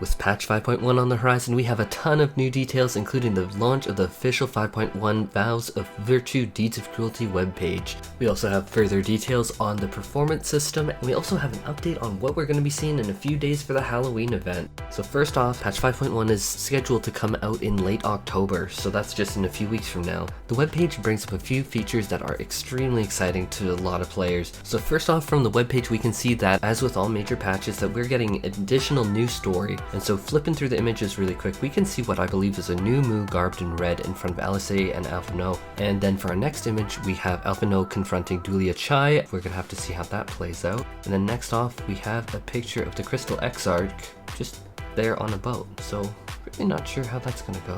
With patch 5.1 on the horizon, we have a ton of new details, including the launch of the official 5.1 Vows of Virtue Deeds of Cruelty webpage. We also have further details on the performance system, and we also have an update on what we're going to be seeing in a few days for the Halloween event. So first off, patch 5.1 is scheduled to come out in late October, so that's just in a few weeks from now. The webpage brings up a few features that are extremely exciting to a lot of players. So first off, from the webpage we can see that, as with all major patches, that we're getting additional new story. And so flipping through the images really quick, we can see what I believe is a new Moo garbed in red in front of Alisaie and Alphinaud. And then for our next image, we have Alphinaud confronting Dulia Chai. We're gonna have to see how that plays out. And then next off, we have a picture of the Crystal Exarch just there on a boat. So really not sure how that's gonna go.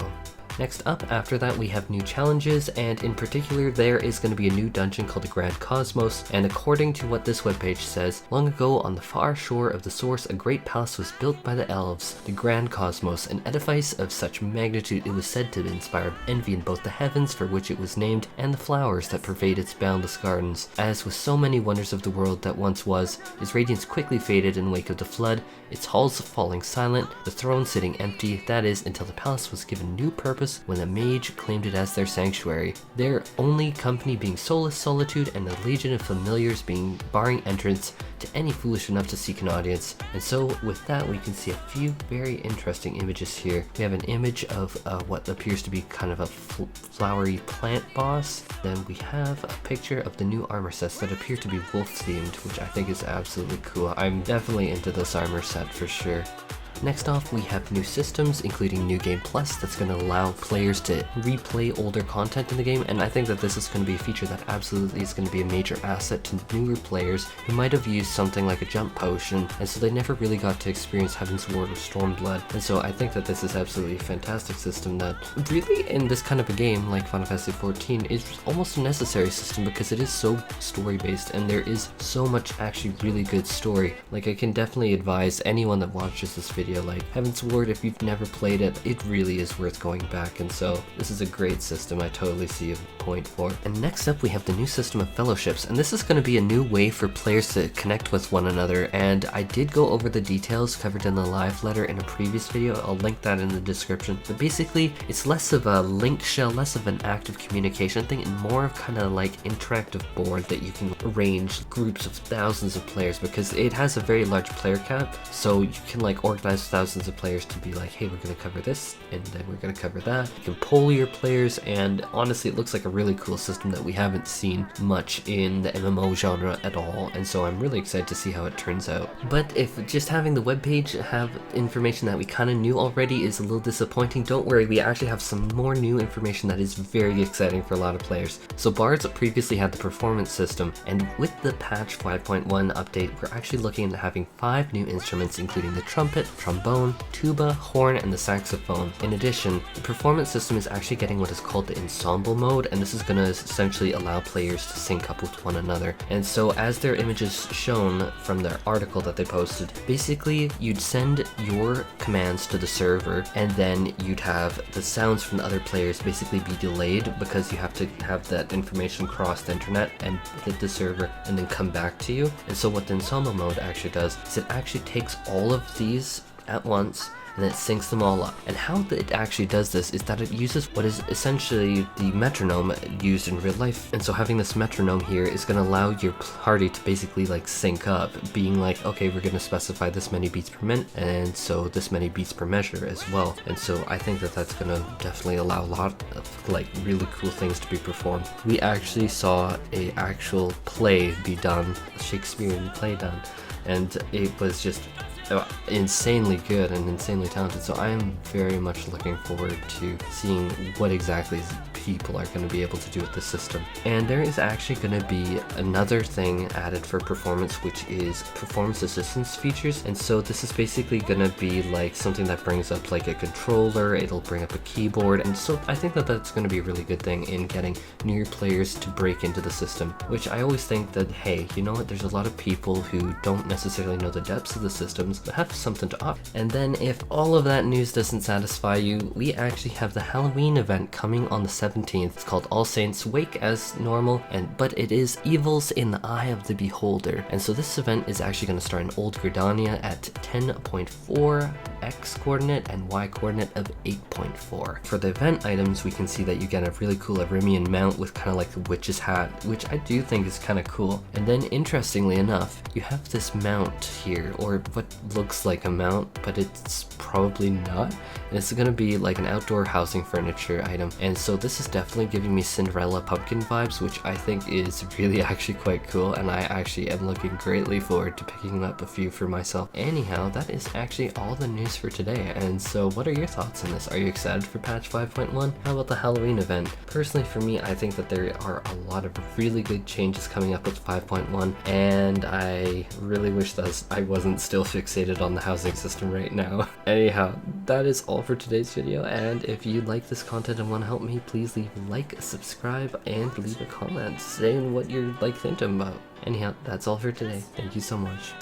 Next up, after that, we have new challenges, and in particular, there is going to be a new dungeon called the Grand Cosmos, and according to what this webpage says, long ago on the far shore of the source, a great palace was built by the elves, the Grand Cosmos, an edifice of such magnitude it was said to inspire envy in both the heavens for which it was named, and the flowers that pervade its boundless gardens. As with so many wonders of the world that once was, its radiance quickly faded in wake of the flood, its halls falling silent, the throne sitting empty, that is, until the palace was given new purpose when a mage claimed it as their sanctuary, their only company being soulless solitude and a legion of familiars being barring entrance to any foolish enough to seek an audience. And so with that, we can see a few very interesting images here. We have an image of what appears to be kind of a flowery plant boss. Then we have a picture of the new armor sets that appear to be wolf themed, which I think is absolutely cool. I'm definitely into this armor set for sure. Next off, we have new systems, including New Game Plus, that's going to allow players to replay older content in the game, and I think that this is going to be a feature that absolutely is going to be a major asset to newer players who might have used something like a jump potion, and so they never really got to experience Heaven's Ward or Stormblood. And so I think that this is absolutely a fantastic system that really, in this kind of a game like Final Fantasy XIV, is almost a necessary system because it is so story-based, and there is so much actually really good story. Like, I can definitely advise anyone that watches this video, like Heaven's Ward, if you've never played it, it really is worth going back, and so this is a great system. I totally see a point for. And next up, we have the new system of fellowships, and this is going to be a new way for players to connect with one another, and I did go over the details covered in the live letter in a previous video. I'll link that in the description. But basically, it's less of a linked shell, less of an active communication thing, and more of kind of like interactive board that you can arrange groups of thousands of players, because it has a very large player cap, so you can like organize thousands of players to be like, hey, we're going to cover this, and then we're going to cover that. You can poll your players, and honestly, it looks like a really cool system that we haven't seen much in the MMO genre at all, and so I'm really excited to see how it turns out. But if just having the webpage have information that we kind of knew already is a little disappointing, don't worry, we actually have some more new information that is very exciting for a lot of players. So Bards previously had the performance system, and with the patch 5.1 update, we're actually looking at having 5 new instruments, including the trumpet, trombone, tuba, horn, and the saxophone. In addition, the performance system is actually getting what is called the ensemble mode, and this is going to essentially allow players to sync up with one another. And so as their images shown from their article that they posted, basically you'd send your commands to the server, and then you'd have the sounds from the other players basically be delayed because you have to have that information cross the internet and hit the server and then come back to you. And so what the ensemble mode actually does is it actually takes all of these at once and then it syncs them all up. And how it actually does this is that it uses what is essentially the metronome used in real life. And so having this metronome here is going to allow your party to basically like sync up, being like, okay, we're going to specify this many beats per minute, and so this many beats per measure as well. And so I think that that's going to definitely allow a lot of like really cool things to be performed. We actually saw a actual play be done, a Shakespearean play done, and it was just insanely good and insanely talented. So I am very much looking forward to seeing what exactly people are going to be able to do with this system. And there is actually going to be another thing added for performance, which is performance assistance features. And so this is basically going to be like something that brings up like a controller, it'll bring up a keyboard, and so I think that that's going to be a really good thing in getting newer players to break into the system, which I always think that, hey, you know what, there's a lot of people who don't necessarily know the depths of the system, systems have something to offer. And then if all of that news doesn't satisfy you, we actually have the Halloween event coming on the 17th. It's called All Saints Wake as normal, but it is Evils in the Eye of the Beholder. And so this event is actually going to start in Old Gridania at 10.4 X coordinate and Y coordinate of 8.4. For the event items, we can see that you get a really cool Arimian mount with kind of like a witch's hat, which I do think is kind of cool. And then interestingly enough, you have this mount here, or what looks like a mount, but it's probably not. And it's going to be like an outdoor housing furniture item. And so this is definitely giving me Cinderella pumpkin vibes, which I think is really actually quite cool, and I actually am looking greatly forward to picking up a few for myself. Anyhow, that is actually all the news for today. And so what are your thoughts on this? Are you excited for patch 5.1? How about the Halloween event? Personally, for me, I think that there are a lot of really good changes coming up with 5.1, and I really wish that I wasn't still fixated on the housing system right now. Anyhow, that is all for today's video, and if you like this content and want to help me, please leave a like, subscribe, and leave a comment saying what you're thinking about. Anyhow, that's all for today. Thank you so much.